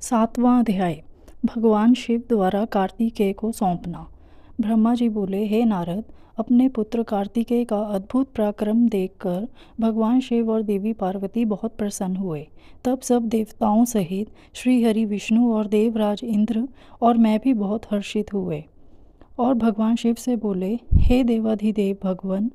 सातवां अध्याय। भगवान शिव द्वारा कार्तिकेय को सौंपना। ब्रह्मा जी बोले, हे नारद, अपने पुत्र कार्तिकेय का अद्भुत पराक्रम देखकर भगवान शिव और देवी पार्वती बहुत प्रसन्न हुए। तब सब देवताओं सहित श्री हरि विष्णु और देवराज इंद्र और मैं भी बहुत हर्षित हुए और भगवान शिव से बोले, हे देवाधिदेव भगवान,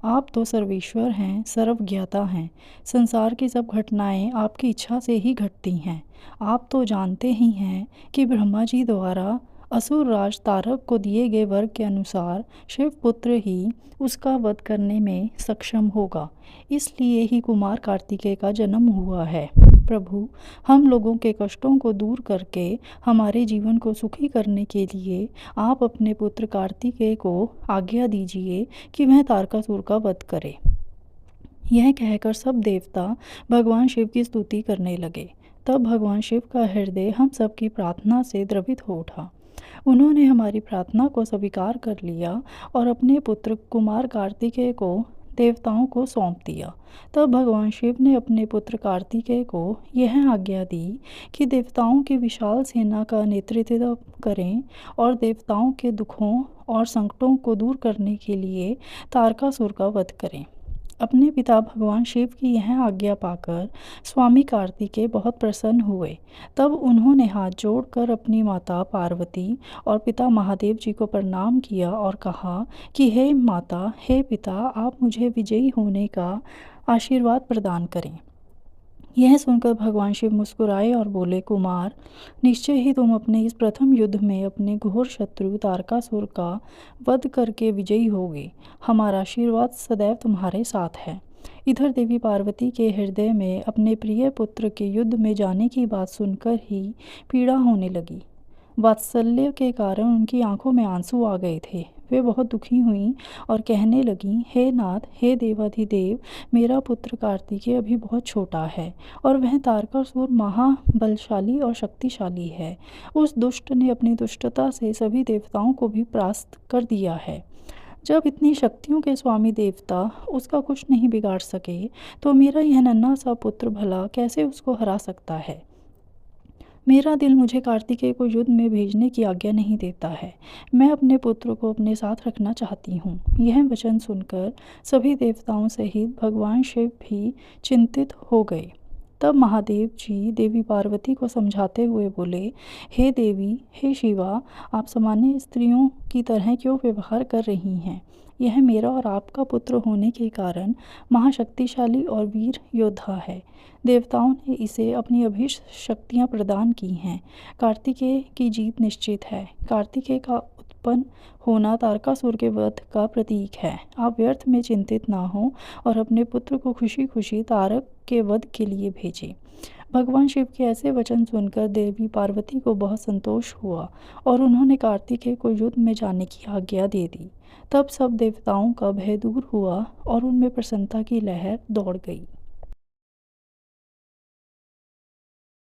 आप तो सर्वेश्वर हैं, सर्वज्ञाता हैं। संसार की सब घटनाएं आपकी इच्छा से ही घटती हैं। आप तो जानते ही हैं कि ब्रह्मा जी द्वारा असुर राज तारक को दिए गए वर के अनुसार शिव पुत्र ही उसका वध करने में सक्षम होगा। इसलिए ही कुमार कार्तिकेय का जन्म हुआ है। प्रभु, हम लोगों के कष्टों को दूर करके हमारे जीवन को सुखी करने के लिए आप अपने पुत्र कार्तिकेय को आज्ञा दीजिए कि वह तारकासुर का वध करे। यह कहकर सब देवता भगवान शिव की स्तुति करने लगे। तब भगवान शिव का हृदय हम सब की प्रार्थना से द्रवित हो उठा। उन्होंने हमारी प्रार्थना को स्वीकार कर लिया और अपने पुत्र कुमार कार्तिकेय को देवताओं को सौंप दिया। तब भगवान शिव ने अपने पुत्र कार्तिकेय को यह आज्ञा दी कि देवताओं की विशाल सेना का नेतृत्व करें और देवताओं के दुखों और संकटों को दूर करने के लिए तारकासुर का वध करें। अपने पिता भगवान शिव की यह आज्ञा पाकर स्वामी कार्तिकेय बहुत प्रसन्न हुए। तब उन्होंने हाथ जोड़कर अपनी माता पार्वती और पिता महादेव जी को प्रणाम किया और कहा कि हे माता, हे पिता, आप मुझे विजयी होने का आशीर्वाद प्रदान करें। यह सुनकर भगवान शिव मुस्कुराए और बोले, कुमार, निश्चय ही तुम अपने इस प्रथम युद्ध में अपने घोर शत्रु तारकासुर का वध करके विजयी होगे। हमारा आशीर्वाद सदैव तुम्हारे साथ है। इधर देवी पार्वती के हृदय में अपने प्रिय पुत्र के युद्ध में जाने की बात सुनकर ही पीड़ा होने लगी। वात्सल्य के कारण उनकी आंखों में आंसू आ गए थे। वे बहुत दुखी हुईं और कहने लगीं, हे नाथ, हे देवाधिदेव, मेरा पुत्र कार्तिकेय अभी बहुत छोटा है और वह तारकासुर महाबलशाली और शक्तिशाली है। उस दुष्ट ने अपनी दुष्टता से सभी देवताओं को भी परास्त कर दिया है। जब इतनी शक्तियों के स्वामी देवता उसका कुछ नहीं बिगाड़ सके, तो मेरा यह नन्हा सा पुत्र भला कैसे उसको हरा सकता है। मेरा दिल मुझे कार्तिकेय को युद्ध में भेजने की आज्ञा नहीं देता है। मैं अपने पुत्र को अपने साथ रखना चाहती हूँ। यह वचन सुनकर सभी देवताओं सहित भगवान शिव भी चिंतित हो गए। तब महादेव जी देवी पार्वती को समझाते हुए बोले, हे देवी, हे शिवा, आप सामान्य स्त्रियों की तरह क्यों व्यवहार कर रही हैं। यह मेरा और आपका पुत्र होने के कारण महाशक्तिशाली और वीर योद्धा है। देवताओं ने इसे अपनी अभीष्ट शक्तियाँ प्रदान की हैं। कार्तिकेय की जीत निश्चित है। कार्तिकेय का उत्पन्न होना तारकासुर के वध का प्रतीक है। आप व्यर्थ में चिंतित ना हो और अपने पुत्र को खुशी खुशी तारक के वध के लिए भेजें। भगवान शिव के ऐसे वचन सुनकर देवी पार्वती को बहुत संतोष हुआ और उन्होंने कार्तिकेय को युद्ध में जाने की आज्ञा दे दी। तब सब देवताओं का भय दूर हुआ और उनमें प्रसन्नता की लहर दौड़ गई।